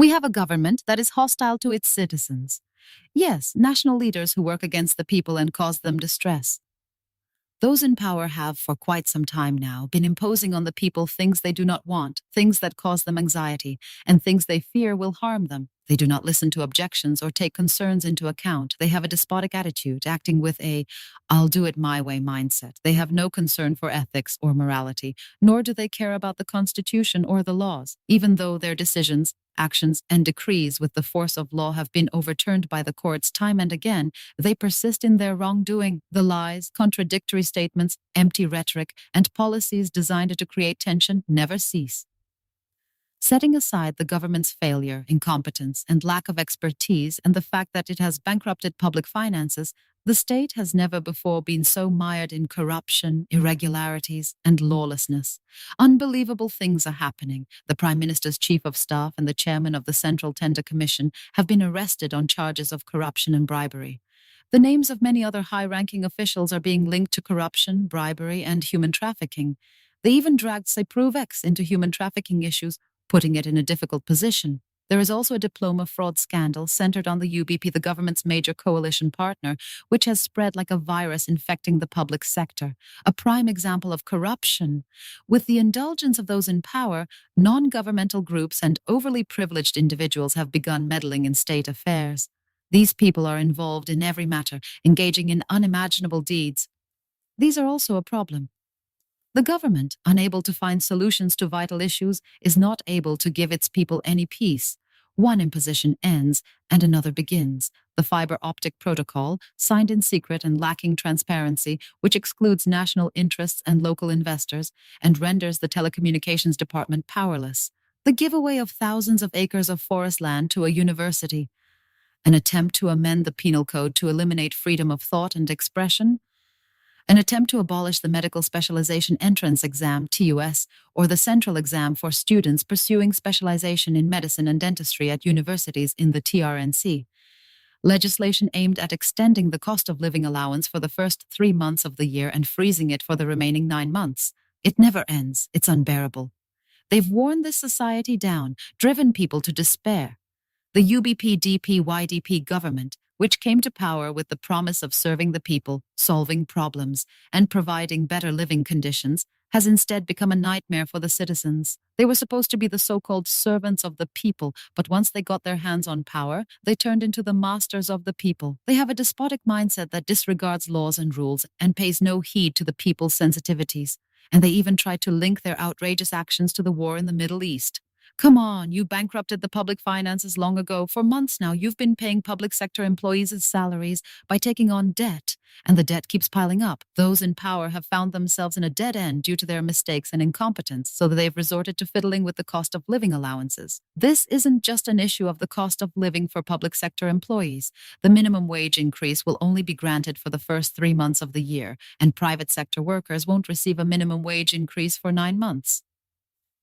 We have a government that is hostile to its citizens. Yes, national leaders who work against the people and cause them distress. Those in power have, for quite some time now, been imposing on the people things they do not want, things that cause them anxiety, and things they fear will harm them. They do not listen to objections or take concerns into account. They have a despotic attitude, acting with a "I'll do it my way" mindset. They have no concern for ethics or morality, nor do they care about the Constitution or the laws, even though their decisions, actions, and decrees with the force of law have been overturned by the courts time and again. They persist in their wrongdoing. The lies, contradictory statements, empty rhetoric, and policies designed to create tension never cease. Setting aside the government's failure, incompetence, and lack of expertise and the fact that it has bankrupted public finances, the state has never before been so mired in corruption, irregularities, and lawlessness. Unbelievable things are happening. The Prime Minister's Chief of Staff and the Chairman of the Central Tender Commission have been arrested on charges of corruption and bribery. The names of many other high-ranking officials are being linked to corruption, bribery, and human trafficking. They even dragged Cyprovex into human trafficking issues, putting it in a difficult position. There is also a diploma fraud scandal centered on the UBP, the government's major coalition partner, which has spread like a virus infecting the public sector, a prime example of corruption. With the indulgence of those in power, non-governmental groups and overly privileged individuals have begun meddling in state affairs. These people are involved in every matter, engaging in unimaginable deeds. These are also a problem. The government, unable to find solutions to vital issues, is not able to give its people any peace. One imposition ends and another begins. The fiber optic protocol, signed in secret and lacking transparency, which excludes national interests and local investors and renders the telecommunications department powerless. The giveaway of thousands of acres of forest land to a university. An attempt to amend the penal code to eliminate freedom of thought and expression. An attempt to abolish the Medical Specialization Entrance Exam, TUS, or the central exam for students pursuing specialization in medicine and dentistry at universities in the TRNC. Legislation aimed at extending the cost of living allowance for the first 3 months of the year and freezing it for the remaining 9 months. It never ends. It's unbearable. They've worn this society down, driven people to despair. The UBP-DP-YDP government, which came to power with the promise of serving the people, solving problems, and providing better living conditions, has instead become a nightmare for the citizens. They were supposed to be the so-called servants of the people, but once they got their hands on power, they turned into the masters of the people. They have a despotic mindset that disregards laws and rules and pays no heed to the people's sensitivities. And they even tried to link their outrageous actions to the war in the Middle East. Come on, you bankrupted the public finances long ago. For months now, you've been paying public sector employees' salaries by taking on debt, and the debt keeps piling up. Those in power have found themselves in a dead end due to their mistakes and incompetence, so that they've resorted to fiddling with the cost of living allowances. This isn't just an issue of the cost of living for public sector employees. The minimum wage increase will only be granted for the first 3 months of the year, and private sector workers won't receive a minimum wage increase for 9 months.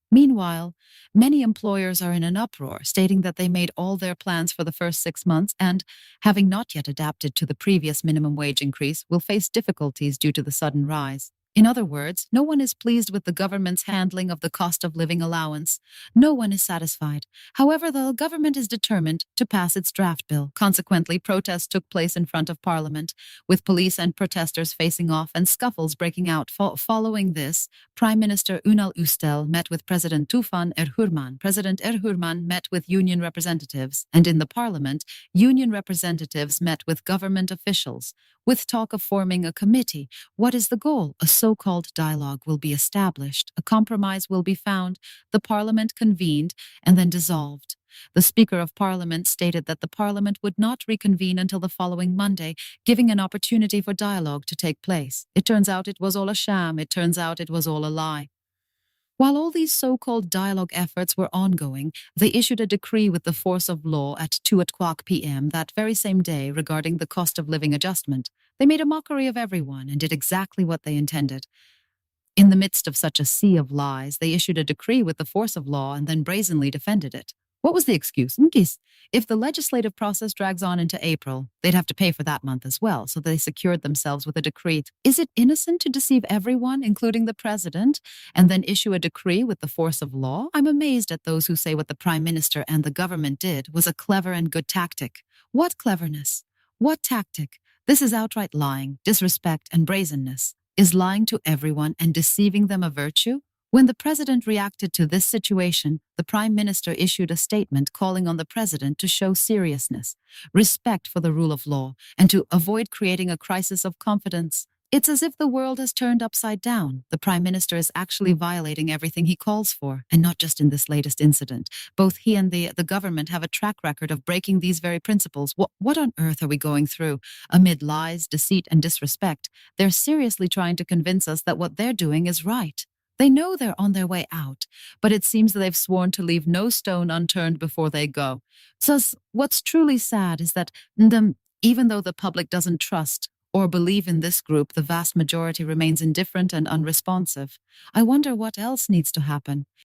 Meanwhile, many employers are in an uproar, stating that they made all their plans for the first 6 months and, having not yet adapted to the previous minimum wage increase, will face difficulties due to the sudden rise. In other words, no one is pleased with the government's handling of the cost of living allowance. No one is satisfied. However, the government is determined to pass its draft bill. Consequently, protests took place in front of Parliament, with police and protesters facing off and scuffles breaking out. Following this, Prime Minister Ünal Üstel met with President Tufan Erhurman. President Erhurman met with union representatives, and in the Parliament, union representatives met with government officials, with talk of forming a committee. What is the goal? A so-called dialogue will be established, a compromise will be found, the Parliament convened and then dissolved. The Speaker of Parliament stated that the Parliament would not reconvene until the following Monday, giving an opportunity for dialogue to take place. It turns out it was all a sham. It turns out it was all a lie. While all these so-called dialogue efforts were ongoing, they issued a decree with the force of law at 2:00 p.m. that very same day regarding the cost of living adjustment. They made a mockery of everyone and did exactly what they intended. In the midst of such a sea of lies, they issued a decree with the force of law and then brazenly defended it. What was the excuse? Nkis. If the legislative process drags on into April, they'd have to pay for that month as well, so they secured themselves with a decree. Is it innocent to deceive everyone, including the president, and then issue a decree with the force of law? I'm amazed at those who say what the prime minister and the government did was a clever and good tactic. What cleverness? What tactic? This is outright lying, disrespect, and brazenness. Is lying to everyone and deceiving them a virtue? When the president reacted to this situation, the prime minister issued a statement calling on the president to show seriousness, respect for the rule of law, and to avoid creating a crisis of confidence. It's as if the world has turned upside down. The prime minister is actually violating everything he calls for, and not just in this latest incident. Both he and the government have a track record of breaking these very principles. What on earth are we going through? Amid lies, deceit, and disrespect, they're seriously trying to convince us that what they're doing is right. They know they're on their way out, but it seems that they've sworn to leave no stone unturned before they go. So what's truly sad is that even though the public doesn't trust or believe in this group, the vast majority remains indifferent and unresponsive. I wonder what else needs to happen.